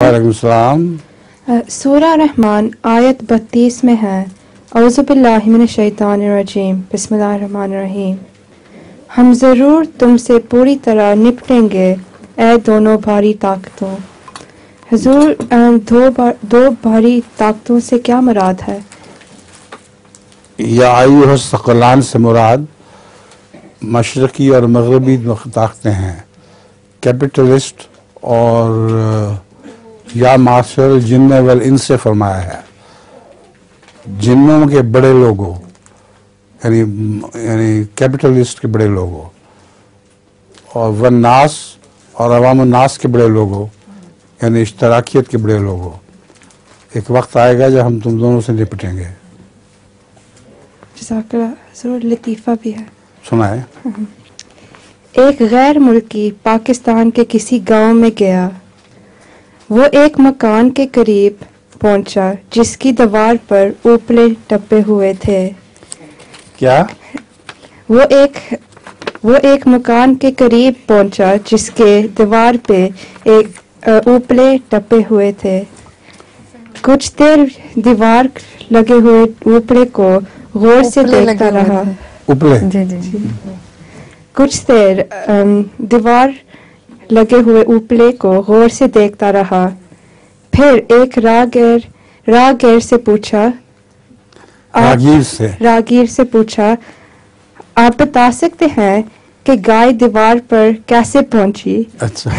वालेकुम सलाम। सूरह रहमान आयत 32 में है, औज़ु बिल्लाहि मिनश शैतानिर रजीम, बिस्मिल्लाहिर्रहमानिर्रहीम। हम ज़रूर तुमसे पूरी तरह निपटेंगे ए दोनों भारी ताकतों। हुजूर, दो भारी ताकतों से क्या मुराद है? या अय्युहस सक़लान से मुराद मशरक़ी और मग़रिबी ताकतें हैं। कैपिटलिस्ट और या माशर जिन्न वल इनसे फरमाया है, जिन्नों के बड़े लोगों यानी कैपिटलिस्ट के बड़े लोगों, और वन्नास और अवाम नास के बड़े लोगों यानी इश्तराकियत के बड़े लोगों। एक वक्त आएगा जब हम तुम दोनों से निपटेंगे। जज़ाकल्लाह। लतीफ़ा भी है, सुनाए। एक गैर मुल्की पाकिस्तान के किसी गांव में गया। वो एक मकान के करीब पहुंचा जिसकी दीवार पर उपले टपे हुए थे। क्या? वो एक मकान के करीब पहुंचा जिसके दीवार पे एक उपले टपे हुए थे। कुछ देर दीवार लगे हुए उपले को गौर से देखता रहा। उपले? जी। कुछ देर दीवार लगे हुए उपले को गौर से देखता रहा। फिर एक राहगीर से पूछा, आप बता सकते हैं कि गाय दीवार पर कैसे पहुंची? अच्छा।